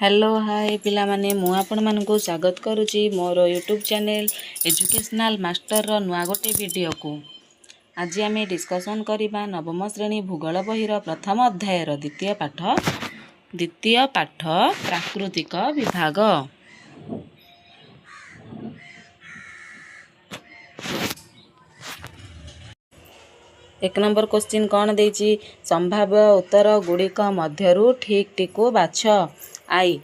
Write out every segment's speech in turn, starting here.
Hello hi पिला माने मु आपण मानकु स्वागत करुची मोर यूट्यूब चैनल एजुकेशनल मास्टर रो नुआ गोटे वीडियो को। आज आम डिस्कसन करिबा नवम श्रेणी भूगोल बहिर प्रथम अध्याय रो द्वितीय पाठ प्राकृतिक विभाग। एक नंबर क्वेश्चन कौन देछि संभाव्य उत्तर गुड़िक मध्यरु ठीक टी को बाछ। आई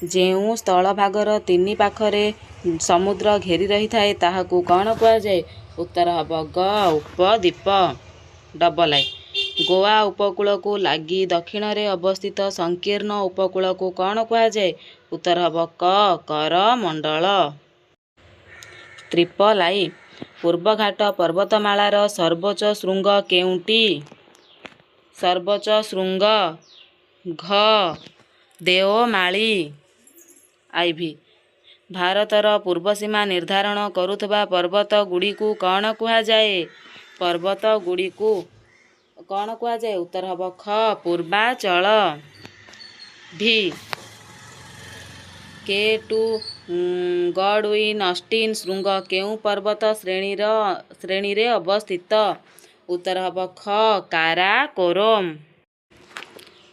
जेउ स्थल भागर तीन पाखरे समुद्र घेरी रही थाए ताहाकू कौन कुआ जाए। उत्तर हब ग उपद्वीप। डबल आई गोवा उपकूल को लगी दक्षिण रे अवस्थित संकीर्ण उपकूल को कौन कुआ जाए। उत्तर हब क कर मंडल। ट्रिपल आई पूर्वघाट पर्वतमालार सर्वोच्च शृंग केउंटी। सर्वोच्च शृंग घ देओमाली। आईभी भारतर पूर्व सीमा निर्धारण करुथबा पर्वत गुड़ी को कौन कुआ जाए। पर्वत गुड़ी को कौन कुआ जाए। उत्तर हब ख पूर्वाचल। भी के टू गडविन अस्टिन शृंग केउ पर्वत श्रेणी रे अवस्थित। उत्तर हब ख काराकोरम।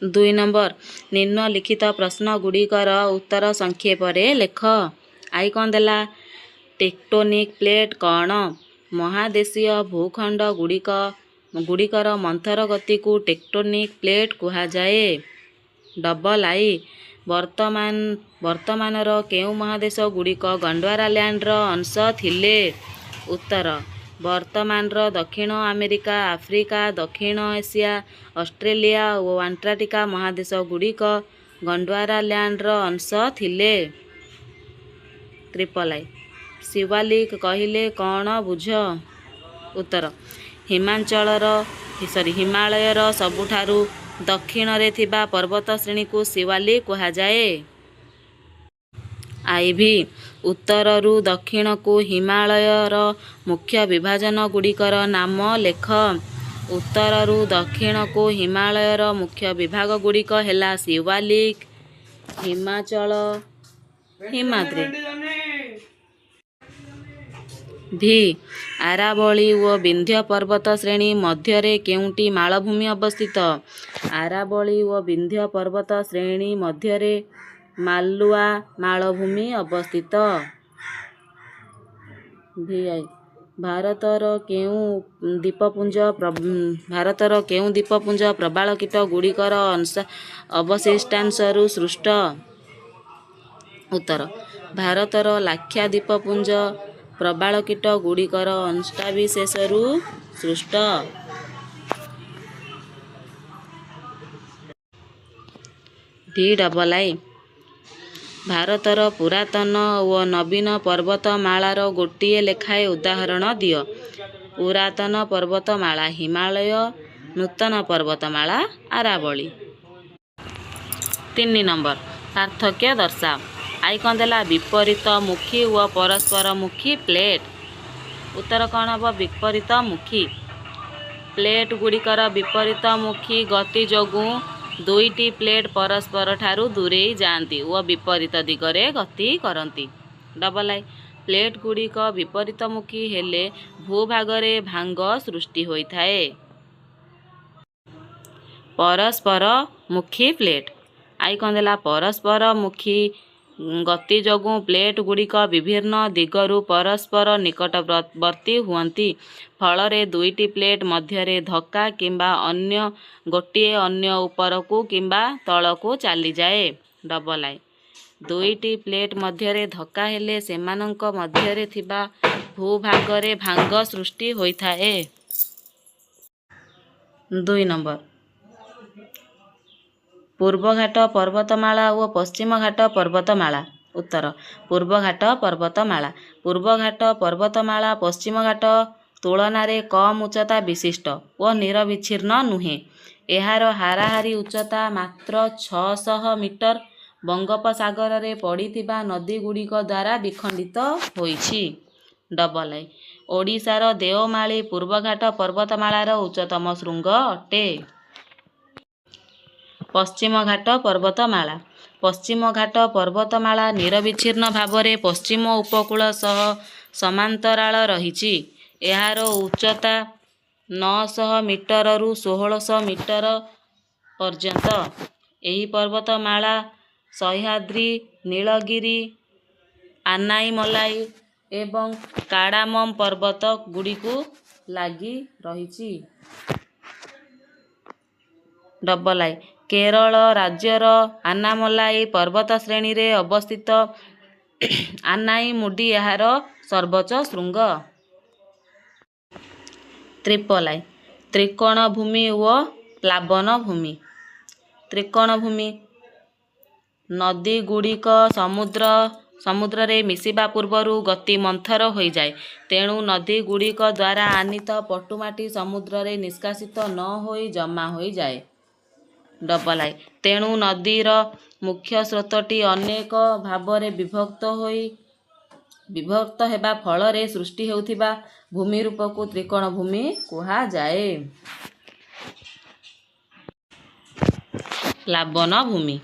2 नंबर निम्नलिखित प्रश्न गुड़िकर उत्तर संक्षेप रे लेख। आई कौन देला टेक्टोनिक प्लेट कौन। महादेशीय भूखंड गुड़िकर मंथर गति को टेक्टोनिक प्लेट कुहा जाए। डबल आई वर्तमानर केउ महादेश गुड़िक गोंडवाना लैंड रो अंश थिले। उत्तर वर्तमानर दक्षिण अमेरिका आफ्रिका दक्षिण एशिया ऑस्ट्रेलिया और अंटार्कटिका महादेश गुड़िक गोंडवाना लैंड रो अंश थिले। ट्रिपल आई शिवालिक कहिले कौन बुझ। उत्तर हिमालयर सबुठारु दक्षिण रे थिबा पर्वत श्रेणी को शिवालिक कुहा जाए। आईभी उत्तररु दक्षिण को हिमालयर मुख्य विभाजन गुड़िकर नाम लेख। उत्तररु दक्षिण को हिमालयर मुख्य विभाग गुड़िक हेला शिवालिक हिमाचल हिमाद्री। भी आरावली व विंध्य पर्वत श्रेणी मध्य केउंटी मालभूमि अवस्थित। आरावली व विंध्य पर्वत श्रेणी मध्य मालुआ मालभूमि अवस्थित। भी आई भारतर केउ द्वीपपुंज प्रबाल कीट गुड़िकर अवशिष्टांशरू सृष्ट। उत्तर भारतर लाक्षा द्वीपपुंज प्रबाल कीट गुड़िकर अंशाविशेषरू सृष्ट। भी डबल आई भारतर पुरातन व नवीन पर्वतमालार गोटिए लेखाए उदाहरण दियो। पुरातन पर्वतमाला हिमालय नूतन पर्वतमाला आरावली। 3 नंबर पार्थक्य दर्शाओ। आई कौन देला विपरीत मुखी व परस्पर मुखी प्लेट। उत्तर कौन हम विपरीत मुखी। प्लेट गुड़िकर विपरीत मुखी गति जोगु दुईटी प्लेट परस्पर ठारू दूरे जाती व विपरीत दिगरे गति करती। डबल आई प्लेट गुड़िक विपरीत मुखी हेले भूभागरे भांग सृष्टि होइथाए। परस्पर मुखी प्लेट। आई कौन देला परस्पर मुखी गति जोगु प्लेट गुड़िक विभिन्न दिगरु परस्पर निकटवर्ती हुअंती फलरे दुईटी प्लेट मध्यरे धक्का किंबा अन्य गोटिए अन्य उपरकू किंबा तलकू चली जाए। डबल आई दुईटी प्लेट मध्यरे धक्का हेले सेमानंक मध्यरे थिबा भूभागरे भांग सृष्टि होइथाए। 2 नंबर पूर्वघाट पर्वतमाला व पश्चिम घाट पर्वतमाला। उत्तर पूर्वघाट पर्वतमाला। पूर्वघाट पर्वतमाला पश्चिम घाट तुलना रे कम उच्चता विशिष्ट व निरविच्छिन्न नुहे। एहार हाराहारी उच्चता मात्र 600 मीटर बंगोपसागर रे पड़िथिबा नदी गुड़िक द्वारा विखंडित होइछि। डबल आई ओडिशार देओमाली पूर्वघाट पर्वतमालार उच्चतम शृंग अटे। ପଶ୍ଚିମଘାଟ ପର୍ବତମାଳା। ପଶ୍ଚିମଘାଟ ପର୍ବତମାଳା ନିରବିଚ୍ଛିନ୍ନ ଭାବରେ ପଶ୍ଚିମ ଉପକୂଳ ସହ ସମାନ୍ତରାଳ ରହିଛି। ଏହାର ଉଚ୍ଚତା 900 ମିଟରରୁ 1600 ମିଟର ପର୍ଯ୍ୟନ୍ତ। ଏହି ପର୍ବତମାଳା ସହ୍ୟାଦ୍ରି, ନୀଳଗିରି, ଆନାଇମଲାଇ ଏବଂ କାଡ଼ାମମ୍ ପର୍ବତ ଗୁଡ଼ିକୁ ଲାଗି ରହିଛି। ଡବଲ-ଆଇ କେରଳ ରାଜ୍ୟର ଆନାମଲାଇ ପର୍ବତଶ୍ରେଣୀରେ ଅବସ୍ଥିତ। ଆନାଇମୁଡି ଏହାର ସର୍ବୋଚ୍ଚ ଶୃଙ୍ଗ। ଟ୍ରିପଲ-ଆଇ ତ୍ରିକୋଣଭୂମି ଓ ପ୍ଲାବନଭୂମି। ତ୍ରିକୋଣଭୂମି ନଦୀଗୁଡ଼ିକ ସମୁଦ୍ରରେ ମିଶିବା ପୂର୍ବରୁ ଗତି ମନ୍ଥର ହୋଇଯାଏ। ତେଣୁ ନଦୀଗୁଡ଼ିକ ଦ୍ୱାରା ଆନିତ ପଟୁମାଟି ସମୁଦ୍ରରେ ନିଷ୍କାସିତ ନ ହୋଇ ଜମା ହୋଇଯାଏ। ଡବଲ-ଆଇ ତେଣୁ ନଦୀର ମୁଖ୍ୟ ସ୍ରୋତଟି ଅନେକ ଭାଗରେ ବିଭକ୍ତ ହେବା ଫଳରେ ସୃଷ୍ଟି ହେଉଥିବା ଭୂମିରୂପକୁ ତ୍ରିକୋଣଭୂମି କୁହାଯାଏ। ପ୍ଲାବନଭୂମି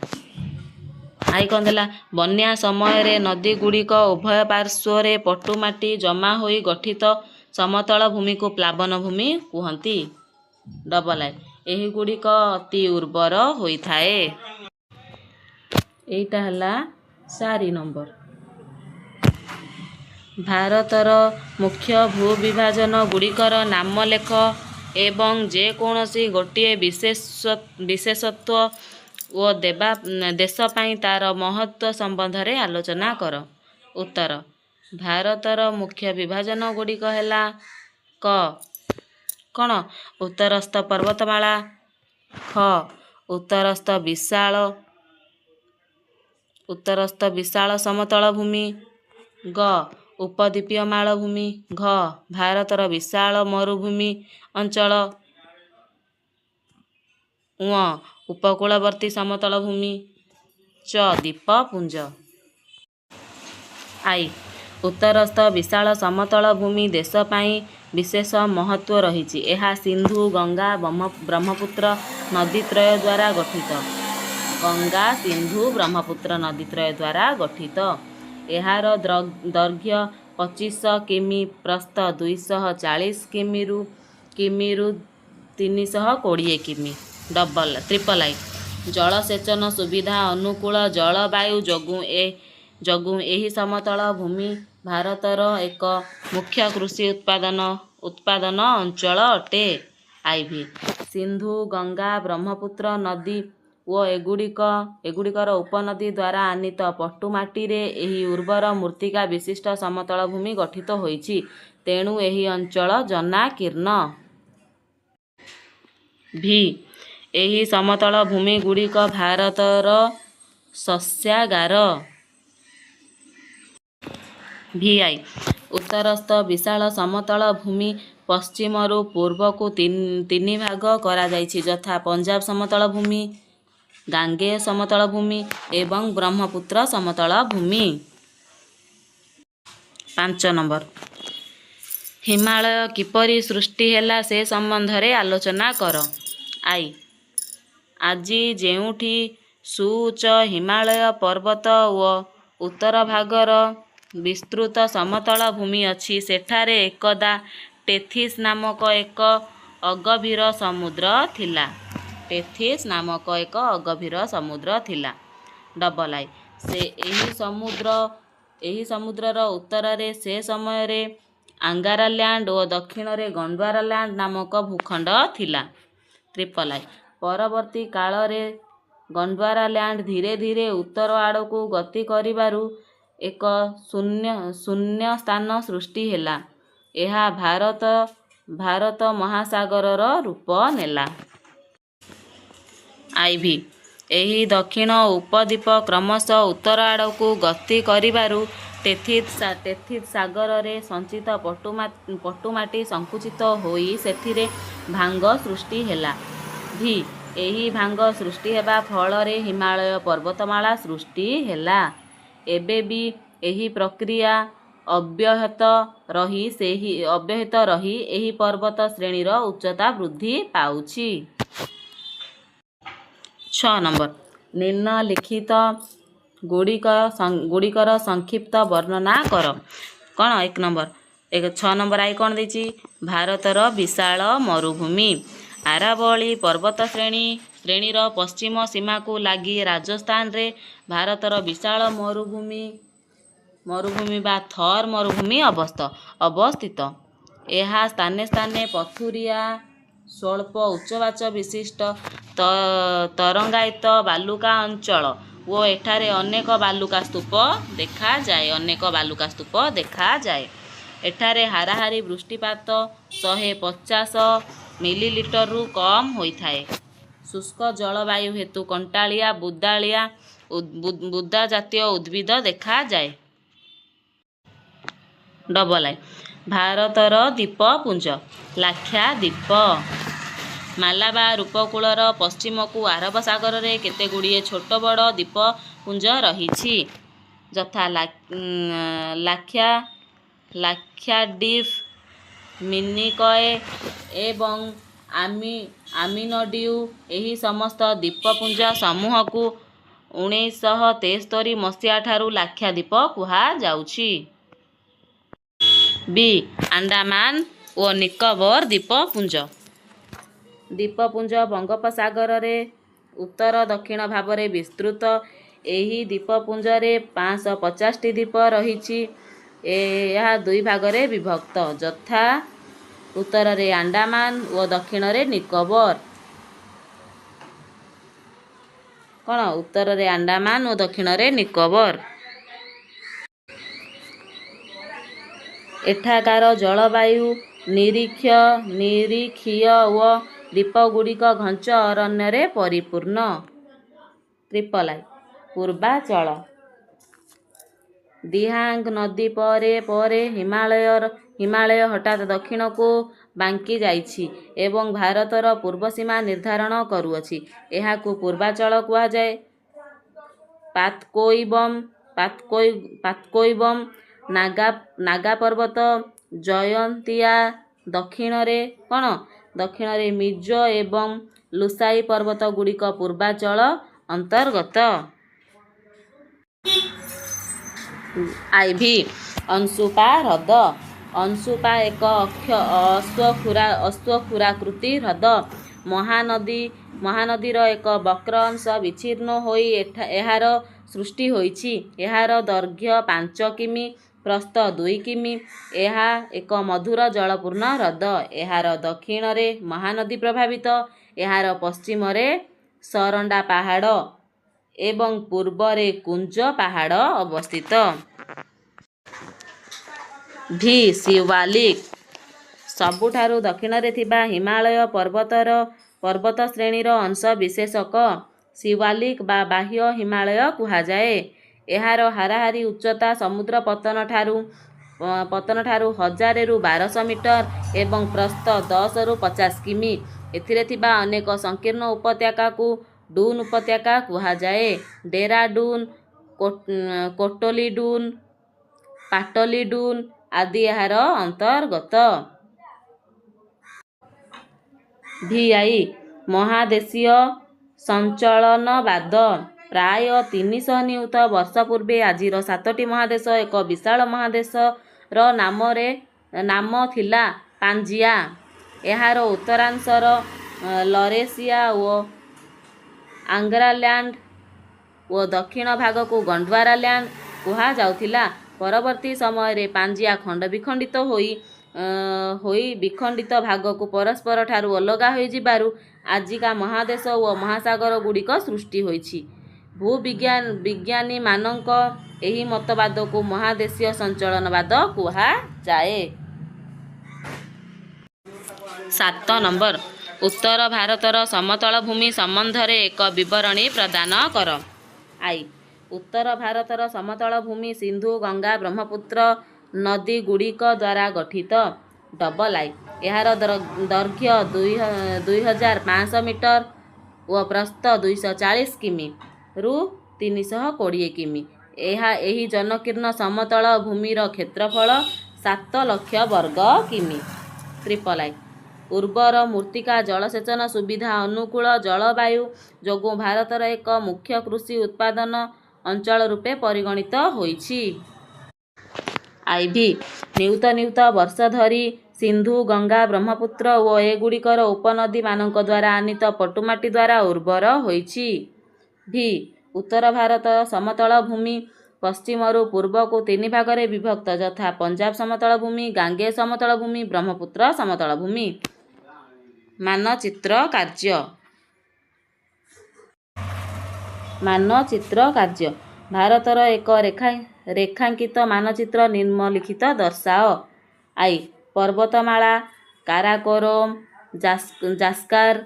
ଆଇ କ'ଣ ଦେଲା? ବନ୍ୟା ସମୟରେ ନଦୀଗୁଡ଼ିକ ଉଭୟ ପାର୍ଶ୍ୱରେ ପଟୁମାଟି ଜମା ହୋଇ ଗଠିତ ସମତଳ ଭୂମିକୁ ପ୍ଲାବନଭୂମି କୁହନ୍ତି। ଡବଲ-ଆଇ ଏହିଗୁଡ଼ିକ ଅତି ଉର୍ବର ହୋଇଥାଏ। ଏଇଟା ହେଲା 4 ନମ୍ବର। ଭାରତର ମୁଖ୍ୟ ଭୂବିଭାଜନ ଗୁଡ଼ିକର ନାମ ଲେଖ ଏବଂ ଯେକୌଣସି ଗୋଟିଏ ବିଶେଷତ୍ୱ ଓ ଦେଶ ପାଇଁ ତା'ର ମହତ୍ତ୍ୱ ସମ୍ବନ୍ଧରେ ଆଲୋଚନା କର। ଉତ୍ତର: ଭାରତର ମୁଖ୍ୟ ବିଭାଜନ ଗୁଡ଼ିକ ହେଲା କ. କ'ଣ? ଉତ୍ତରସ୍ଥ ପର୍ବତମାଳା। ଖ. ଉତ୍ତରସ୍ଥ ବିଶାଳ ସମତଳ ଭୂମି। ଗ. ଉପଦ୍ୱୀପୀୟ ମାଳଭୂମି। ଘ. ଭାରତର ବିଶାଳ ମରୁଭୂମି ଅଞ୍ଚଳ। ଙ. ଉପକୂଳବର୍ତ୍ତୀ ସମତଳ ଭୂମି। ଚ. ଦ୍ୱୀପପୁଞ୍ଜ। ଆଇ. ଉତ୍ତରସ୍ଥ ବିଶାଳ ସମତଳ ଭୂମି ଦେଶ ପାଇଁ ବିଶେଷ ମହତ୍ତ୍ୱ ରହିଛି। ଏହା ସିନ୍ଧୁ, ଗଙ୍ଗା, ବ୍ରହ୍ମପୁତ୍ର ନଦୀତ୍ରୟ ଦ୍ୱାରା ଗଠିତ। ଗଙ୍ଗା, ସିନ୍ଧୁ, ବ୍ରହ୍ମପୁତ୍ର ନଦୀତ୍ରୟ ଦ୍ୱାରା ଗଠିତ। ଏହାର ଦୈର୍ଘ୍ୟ 2500 କିମି, ପ୍ରସ୍ଥ 240 କିମିରୁ 320 କିମି। ଟ୍ରିପଲ-ଆଇ ଜଳସେଚନ ସୁବିଧା ଅନୁକୂଳ ଜଳବାୟୁ ଯୋଗୁଁ ଏହି ସମତଳ ଭୂମି ଭାରତର ଏକ ମୁଖ୍ୟ କୃଷି ଉତ୍ପାଦନ ଅଞ୍ଚଳ ଅଟେ। ଆଇ.ଭି. ସିନ୍ଧୁ, ଗଙ୍ଗା, ବ୍ରହ୍ମପୁତ୍ର ନଦୀ ଓ ଏଗୁଡ଼ିକର ଉପନଦୀ ଦ୍ୱାରା ଆନିତ ପଟୁମାଟିରେ ଏହି ଉର୍ବର ମୃତ୍ତିକା ବିଶିଷ୍ଟ ସମତଳ ଭୂମି ଗଠିତ ହୋଇଛି। ତେଣୁ ଏହି ଅଞ୍ଚଳ ଜନାକୀର୍ଣ୍ଣ। ଭି. ଏହି ସମତଳ ଭୂମିଗୁଡ଼ିକ ଭାରତର ଶସ୍ୟାଗାର। ଭି.ଆଇ. ଉତ୍ତରସ୍ଥ ବିଶାଳ ସମତଳ ଭୂମି ପଶ୍ଚିମରୁ ପୂର୍ବକୁ 3 ଭାଗ କରାଯାଇଛି ଯଥା: ପଞ୍ଜାବ ସମତଳ ଭୂମି, ଗାଙ୍ଗେୟ ସମତଳ ଭୂମି ଏବଂ ବ୍ରହ୍ମପୁତ୍ର ସମତଳ ଭୂମି। 5 ନମ୍ବର। ହିମାଳୟ କିପରି ସୃଷ୍ଟି ହେଲା ସେ ସମ୍ବନ୍ଧରେ ଆଲୋଚନା କର। ଆଇ. ଆଜି ଯେଉଁଠି ସୁଉଚ୍ଚ ହିମାଳୟ ପର୍ବତ ଓ ଉତ୍ତର ଭାଗର ବିସ୍ତୃତ ସମତଳ ଭୂମି ଅଛି, ସେଠାରେ ଏକଦା ଟେଥିସ୍ ନାମକ ଏକ ଅଗଭୀର ସମୁଦ୍ର ଥିଲା। ଡବଲ-ଆଇ ଏହି ସମୁଦ୍ରର ଉତ୍ତରରେ ସେ ସମୟରେ ଆଙ୍ଗାରାଲ୍ୟାଣ୍ଡ ଓ ଦକ୍ଷିଣରେ ଗଣ୍ଡୱାରାଲ୍ୟାଣ୍ଡ ନାମକ ଭୂଖଣ୍ଡ ଥିଲା। ଟ୍ରିପଲ-ଆଇ ପରବର୍ତ୍ତୀ କାଳରେ ଗଣ୍ଡୱାରାଲ୍ୟାଣ୍ଡ ଧୀରେ ଧୀରେ ଉତ୍ତର ଆଡ଼କୁ ଗତି କରିବାରୁ ଏକ ଶୂନ୍ୟ ସ୍ଥାନ ସୃଷ୍ଟି ହେଲା। ଏହା ଭାରତ ମହାସାଗରର ରୂପ ନେଲା। ଆଇ.ଭି. ଏହି ଦକ୍ଷିଣ ଉପଦ୍ୱୀପ କ୍ରମଶଃ ଉତ୍ତର ଆଡ଼କୁ ଗତି କରିବାରୁ ଟେଥିସ୍ ସାଗରରେ ସଞ୍ଚିତ ପଟୁମାଟି ସଙ୍କୁଚିତ ହୋଇ ସେଥିରେ ଭାଙ୍ଗ ସୃଷ୍ଟି ହେଲା। ଭି. ଏହି ଭାଙ୍ଗ ସୃଷ୍ଟି ହେବା ଫଳରେ ହିମାଳୟ ପର୍ବତମାଳା ସୃଷ୍ଟି ହେଲା। ଏବେ ବି ଏହି ପ୍ରକ୍ରିୟା ଅବ୍ୟାହତ ରହି ଏହି ପର୍ବତ ଶ୍ରେଣୀର ଉଚ୍ଚତା ବୃଦ୍ଧି ପାଉଛି। 6 ନମ୍ବର ନିମ୍ନଲିଖିତ ଗୁଡ଼ିକର ସଂକ୍ଷିପ୍ତ ବର୍ଣ୍ଣନା କର। କ'ଣ 1 ନମ୍ବର 6 ନମ୍ବର ଆଇ କ'ଣ ଦେଇଛି? ଭାରତର ବିଶାଳ ମରୁଭୂମି। ଆରାବଳୀ ପର୍ବତ ଶ୍ରେଣୀର ପଶ୍ଚିମ ସୀମାକୁ ଲାଗି ରାଜସ୍ଥାନରେ ଭାରତର ବିଶାଳ ମରୁଭୂମି ବା ଥର୍ ମରୁଭୂମି ଅବସ୍ଥିତ। ଏହା ସ୍ଥାନେ ସ୍ଥାନେ ପଥୁରିଆ ସ୍ୱଳ୍ପ ଉଚ୍ଚବାଚ ବିଶିଷ୍ଟ ତରଙ୍ଗାୟିତ ବାଲୁକା ଅଞ୍ଚଳ ଓ ଏଠାରେ ଅନେକ ବାଲୁକା ସ୍ତୂପ ଦେଖାଯାଏ। ଏଠାରେ ହାରାହାରି ବୃଷ୍ଟିପାତ 150 ମିଲିଲିଟରରୁ କମ୍ ହୋଇଥାଏ। ଶୁଷ୍କ ଜଳବାୟୁ ହେତୁ କଣ୍ଟାଳିଆ ବୁଦା ଜାତୀୟ ଉଦ୍ଭିଦ ଦେଖାଯାଏ। ଡବଲ-ଆଇ ଭାରତର ଦ୍ୱୀପପୁଞ୍ଜ। ଲାକ୍ଷାଦ୍ୱୀପ ମାଲାବାର ଉପକୂଳର ପଶ୍ଚିମକୁ ଆରବ ସାଗରରେ କେତେଗୁଡ଼ିଏ ଛୋଟ ବଡ଼ ଦ୍ୱୀପପୁଞ୍ଜ ରହିଛି, ଯଥା ଲାକ୍ଷାଡ୍ୱୀପ, ମିନିକୟ ଏବଂ ଆମିନଡିଉ। ଏହି ସମସ୍ତ ଦ୍ୱୀପପୁଞ୍ଜ ସମୂହକୁ 1973 ମସିହାଠାରୁ ଲାକ୍ଷାଦ୍ୱୀପ କୁହାଯାଉଛି। ବି. ଆଣ୍ଡାମାନ ଓ ନିକୋବର ଦ୍ୱୀପପୁଞ୍ଜ ବଙ୍ଗୋପସାଗରରେ ଉତ୍ତର ଦକ୍ଷିଣ ଭାବରେ ବିସ୍ତୃତ। ଏହି ଦ୍ୱୀପପୁଞ୍ଜରେ 550ଟି ଦ୍ୱୀପ ରହିଛି। ଏହା 2 ଭାଗରେ ବିଭକ୍ତ, ଯଥା ଉତ୍ତରରେ ଆଣ୍ଡାମାନ ଓ ଦକ୍ଷିଣରେ ନିକୋବର। କ'ଣ ଉତ୍ତରରେ ଆଣ୍ଡାମାନ ଓ ଦକ୍ଷିଣରେ ନିକୋବର। ଏଠାକାର ଜଳବାୟୁ ନିରୀକ୍ଷୀୟ ଓ ଦ୍ୱୀପଗୁଡ଼ିକ ଘଞ୍ଚ ଅରଣ୍ୟରେ ପରିପୂର୍ଣ୍ଣ। ଟ୍ରିପଲ-ଆଇ ପୂର୍ବାଞ୍ଚଳ ଦିହାଙ୍ଗ ନଦୀ ପରେ ହିମାଳୟ ହଠାତ୍ ଦକ୍ଷିଣକୁ ବାଙ୍କି ଯାଇଛି ଏବଂ ଭାରତର ପୂର୍ବ ସୀମା ନିର୍ଦ୍ଧାରଣ କରୁଅଛି। ଏହାକୁ ପୂର୍ବାଞ୍ଚଳ କୁହାଯାଏ। ପାତକୋଇବମ୍ ନାଗା ପର୍ବତ, ଜୟନ୍ତିଆ ଦକ୍ଷିଣରେ ମିଜୋ ଏବଂ ଲୁସାଇ ପର୍ବତ ଗୁଡ଼ିକ ପୂର୍ବାଞ୍ଚଳ ଅନ୍ତର୍ଗତ। ଆଇ.ଭି. ଅଂଶୁପା ହ୍ରଦ। ଅଂଶୁପା ଏକ ଅଶ୍ୱକ୍ଷୁରାକୃତି ହ୍ରଦ। ମହାନଦୀର ଏକ ବକ୍ର ଅଂଶ ବିଚ୍ଛିନ୍ନ ହୋଇ ଏହାର ସୃଷ୍ଟି ହୋଇଛି। ଏହାର ଦୈର୍ଘ୍ୟ 5 କିମି, ପ୍ରସ୍ଥ 2 କିମି। ଏହା ଏକ ମଧୁର ଜଳପୂର୍ଣ୍ଣ ହ୍ରଦ। ଏହାର ଦକ୍ଷିଣରେ ମହାନଦୀ ପ୍ରବାହିତ। ଏହାର ପଶ୍ଚିମରେ ସରଣ୍ଡା ପାହାଡ଼ ଏବଂ ପୂର୍ବରେ କୁଞ୍ଜ ପାହାଡ଼ ଅବସ୍ଥିତ। ଭି. ଶିୱାଲିକ ସବୁଠାରୁ ଦକ୍ଷିଣରେ ଥିବା ହିମାଳୟ ପର୍ବତ ଶ୍ରେଣୀର ଅଂଶ ବିଶେଷକ ଶିୱାଲିକ ବା ବାହ୍ୟ ହିମାଳୟ କୁହାଯାଏ। ଏହାର ହାରାହାରି ଉଚ୍ଚତା ସମୁଦ୍ର ପତନଠାରୁ 1000ରୁ 1200 ମିଟର ଏବଂ ପ୍ରସ୍ଥ 10ରୁ 50 କିମି। ଏଥିରେ ଥିବା ଅନେକ ସଂକୀର୍ଣ୍ଣ ଉପତ୍ୟକାକୁ ଡୁନ୍ ଉପତ୍ୟକା କୁହାଯାଏ। ଡେରାଡୁନ୍, କୋଟଲି ଡୁନ୍ ଆଦି ଏହାର ଅନ୍ତର୍ଗତ। ଭି.ଆଇ. ମହାଦେଶୀୟ ସଞ୍ଚଳନବାଦ ପ୍ରାୟ 300 ନିୟୁତ ବର୍ଷ ପୂର୍ବେ ଆଜିର 7ଟି ମହାଦେଶ ଏକ ବିଶାଳ ମହାଦେଶର ନାମ ଥିଲା ପାଞ୍ଜିଆ। ଏହାର ଉତ୍ତରାଂଶର ଲରେସିଆ ଓ ଆଙ୍ଗ୍ରାଲ୍ୟାଣ୍ଡ ଓ ଦକ୍ଷିଣ ଭାଗକୁ ଗଣ୍ଡୱାରା ଲ୍ୟାଣ୍ଡ କୁହାଯାଉଥିଲା। ପରବର୍ତ୍ତୀ ସମୟରେ ପାଞ୍ଜିଆ ଖଣ୍ଡବିଖଣ୍ଡିତ ହୋଇ ବିଖଣ୍ଡିତ ଭାଗକୁ ପରସ୍ପରଠାରୁ ଅଲଗା ହୋଇଯିବାରୁ ଆଜିକା ମହାଦେଶ ଓ ମହାସାଗର ଗୁଡ଼ିକ ସୃଷ୍ଟି ହୋଇଛି। ଭୂବିଜ୍ଞାନୀମାନଙ୍କ ଏହି ମତବାଦକୁ ମହାଦେଶୀୟ ସଞ୍ଚଳନବାଦ କୁହାଯାଏ। 7 ନମ୍ବର ଉତ୍ତର ଭାରତର ସମତଳ ଭୂମି ସମ୍ବନ୍ଧରେ ଏକ ବିବରଣୀ ପ୍ରଦାନ କର। ଆଇ. ଉତ୍ତର ଭାରତର ସମତଳ ଭୂମି ସିନ୍ଧୁ, ଗଙ୍ଗା, ବ୍ରହ୍ମପୁତ୍ର ନଦୀଗୁଡ଼ିକ ଦ୍ୱାରା ଗଠିତ। ଡବଲ-ଆଇ ଏହାର ଦୈର୍ଘ୍ୟ 2500 ମିଟର ଓ ପ୍ରସ୍ଥ 240 କିମି-ରୁ 320 କିମି। ଏହି ଜନାକୀର୍ଣ୍ଣ ସମତଳ ଭୂମିର କ୍ଷେତ୍ରଫଳ 7 ଲକ୍ଷ ବର୍ଗ କିମି। ଟ୍ରିପଲ-ଆଇ ଉର୍ବର ମୃତ୍ତିକା, ଜଳସେଚନ ସୁବିଧା, ଅନୁକୂଳ ଜଳବାୟୁ ଯୋଗୁଁ ଭାରତର ଏକ ମୁଖ୍ୟ କୃଷି ଉତ୍ପାଦନ ଅଞ୍ଚଳ ରୂପେ ପରିଗଣିତ ହୋଇଛି। ଆଇଭି ନିୟୁତ ନିୟୁତ ବର୍ଷ ଧରି ସିନ୍ଧୁ, ଗଙ୍ଗା, ବ୍ରହ୍ମପୁତ୍ର ଓ ଏଗୁଡ଼ିକର ଉପନଦୀମାନଙ୍କ ଦ୍ୱାରା ଆନିତ ପଟୁମାଟି ଦ୍ୱାରା ଉର୍ବର ହୋଇଛି। ଭି ଉତ୍ତର ଭାରତ ସମତଳ ଭୂମି ପଶ୍ଚିମରୁ ପୂର୍ବକୁ 3 ଭାଗରେ ବିଭକ୍ତ ଯଥା ପଞ୍ଜାବ ସମତଳ ଭୂମି, ଗାଙ୍ଗେୟ ସମତଳ ଭୂମି, ବ୍ରହ୍ମପୁତ୍ର ସମତଳ ଭୂମି। ମାନଚିତ୍ର କାର୍ଯ୍ୟ। ମାନଚିତ୍ର କାର୍ଯ୍ୟ। ଭାରତର ଏକ ରେଖାଙ୍କିତ ମାନଚିତ୍ର ନିମ୍ନଲିଖିତ ଦର୍ଶାଅ। ଆଇ. ପର୍ବତମାଳା କାରାକୋରମ୍, ଜାସ୍କାର,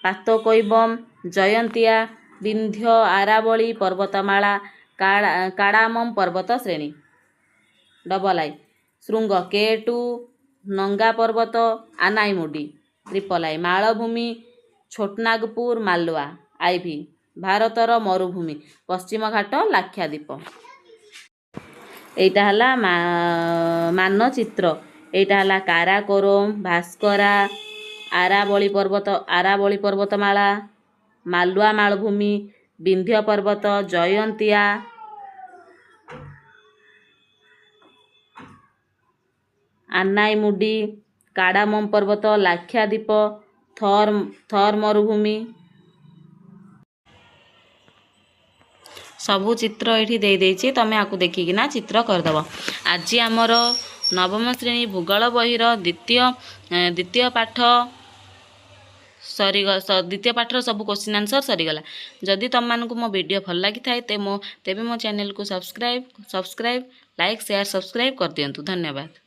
ପାତକୈବମ୍, ଜୟନ୍ତିଆ, ବିନ୍ଧ୍ୟ, ଆରାବଳୀ ପର୍ବତମାଳା, କାଡ଼ାମମ୍ ପର୍ବତ ଶ୍ରେଣୀ। Double I. ଶୃଙ୍ଗ K2, Nanga Parbat, Anaimudi. Triple I. ମାଳଭୂମି ଛୋଟନାଗପୁର, ମାଲୱା। ଆଇଭି ଭାରତର ମରୁଭୂମି ପଶ୍ଚିମ ଘାଟ, ଲାକ୍ଷାଦ୍ୱୀପ। ଏଇଟା ହେଲା ମାନଚିତ୍ର। ଏଇଟା ହେଲା କାରାକୋରମ୍, ଭାସ୍କରା, ଆରାବଳୀ ପର୍ବତମାଳା, ମାଲୱା ମାଳଭୂମି, ବିନ୍ଧ୍ୟ ପର୍ବତ, ଜୟନ୍ତିଆ, ଆନାଇମୁଡି, କାଡ଼ାମମ୍ ପର୍ବତ, ଲାକ୍ଷାଦ୍ୱୀପ, ଥର୍ ମରୁଭୂମି। ସବୁ ଚିତ୍ର ଏଇଠି ଦେଇଦେଇଛି, ତମେ ଆକୁ ଦେଖିକିନା ଚିତ୍ର କରିଦେବ। ଆଜି ଆମର ନବମ ଶ୍ରେଣୀ ଭୂଗୋଳ ବହିର ଦ୍ୱିତୀୟ ପାଠର ସବୁ କ୍ୱେଶ୍ଚିନ୍ ଆନ୍ସର୍ ସରିଗଲା। ଯଦି ତମମାନଙ୍କୁ ମୋ ଭିଡ଼ିଓ ଭଲ ଲାଗିଥାଏ ତେବେ ମୋ ଚ୍ୟାନେଲକୁ ସବସ୍କ୍ରାଇବ୍, ଲାଇକ୍, ସେୟାର, ସବସ୍କ୍ରାଇବ୍ କରିଦିଅନ୍ତୁ। ଧନ୍ୟବାଦ।